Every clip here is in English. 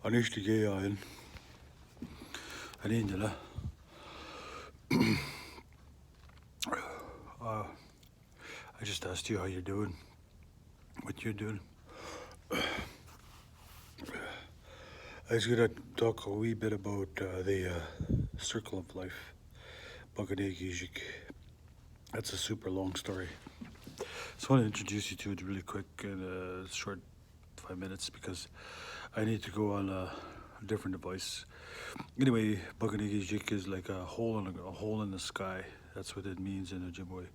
Anishtigayan. Anindala. I just asked you how you're doing, what you're doing. I was gonna talk a wee bit about the circle of life, Bugonaa-gii-zig. That's a super long story. Just want to introduce you to it really quick in a short 5 minutes because I need to go on a different device. Anyway, Bugonaa-gii-zig is like a hole in the sky. That's what it means in Ojibwe.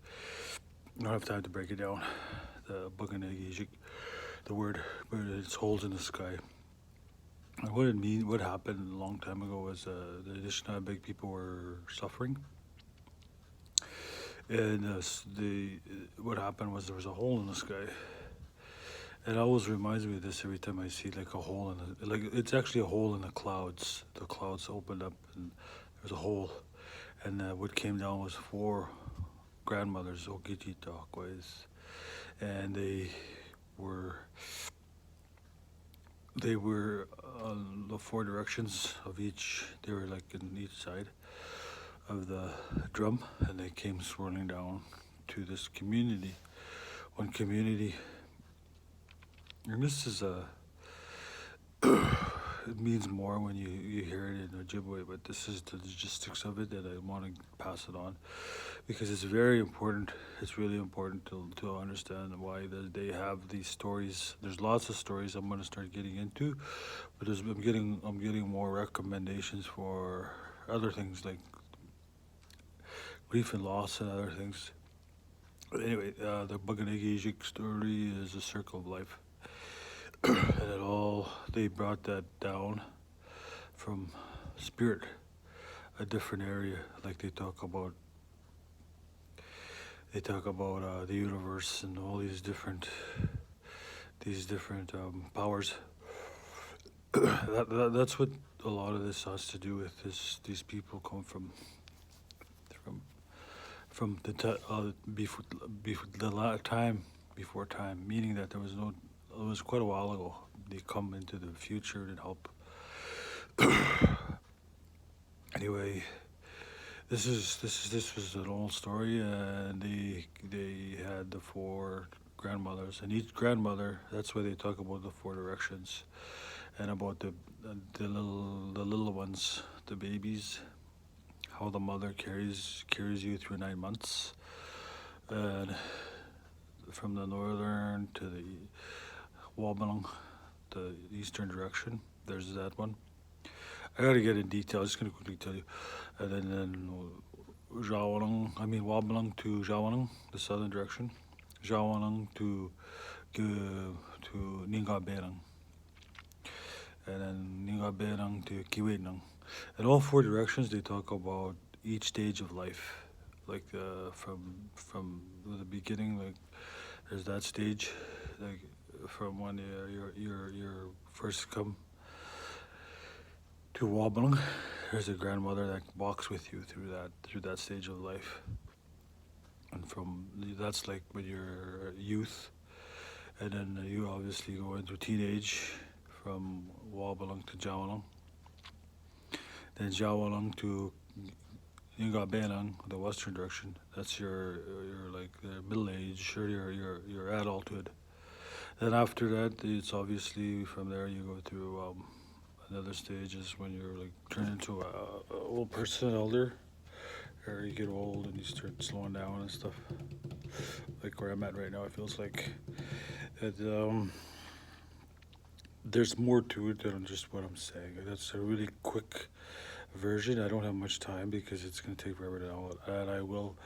I don't have time to break it down. The Bugonaa-gii-zig, the word, but it's holes in the sky. And what happened a long time ago was the Anishinaabe people were suffering, and what happened was there was a hole in the sky. It always reminds me of this every time I see like a hole it's actually a hole in the clouds. The clouds opened up and there was a hole, and what came down was 4 grandmothers, Okijita, and they were on the 4 directions of each. They were like in each side of the drum, and they came swirling down to this community. One community, and this is it means more when you hear it in Ojibwe, but this is the logistics of it, and I want to pass it on because it's very important. It's really important to understand why they have these stories. There's lots of stories I'm going to start getting into, but I'm getting more recommendations for other things like grief and loss and other things. But anyway, the Bugonaa-gii-zig story is a circle of life. And they brought that down from spirit, a different area. Like they talk about the universe and all these different powers. That's what a lot of this has to do with. These people come from before time, meaning that it was quite a while ago. They come into the future and help. Anyway, this was an old story, and they had the 4 grandmothers, and each grandmother. That's why they talk about the 4 directions, and about the little ones, the babies, how the mother carries you through 9 months, and from the northern to the Wabanong, the eastern direction. There's that one. I gotta get in detail. I'm just gonna quickly tell you. And then Wabanong to Jawanong, the southern direction. Jawanong to Ningaberang. And then Ningaberang to Kiwenang. In all 4 directions, they talk about each stage of life, like from the beginning. Like there's that stage, like from when you're first come to Wabanong. There's a grandmother that walks with you through that stage of life, and that's like when you're youth, and then you obviously go into teenage from Wabanong to Jawanong, then Jawanong to Ningabenang, the western direction. That's your like the middle age or your adulthood. Then after that, it's obviously from there you go through another stage is when you're like turn into a old person, elder, or you get old and you start slowing down and stuff. Like where I'm at right now, it feels like there's more to it than just what I'm saying. That's a really quick version. I don't have much time because it's going to take forever to download, and I will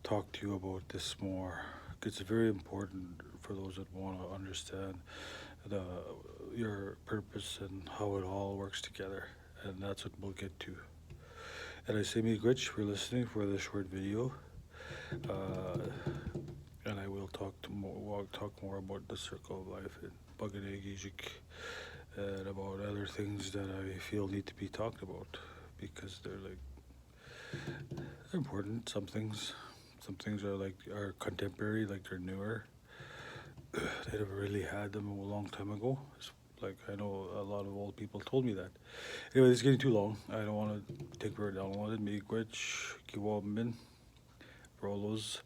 talk to you about this more. It's very important for those that want to understand your purpose and how it all works together, and that's what we'll get to. And I say me Gritch for listening for this short video, and I will talk more about the circle of life and Bugonaa-gii-zig and about other things that I feel need to be talked about because they're important. Some things are contemporary, like they're newer. They never really had them a long time ago. Like I know a lot of old people told me that. Anyway, this is getting too long. I don't want to take very long on it. Miigwech, Kiwabmin, for all those,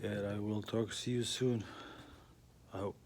and I will talk. See you soon. I hope.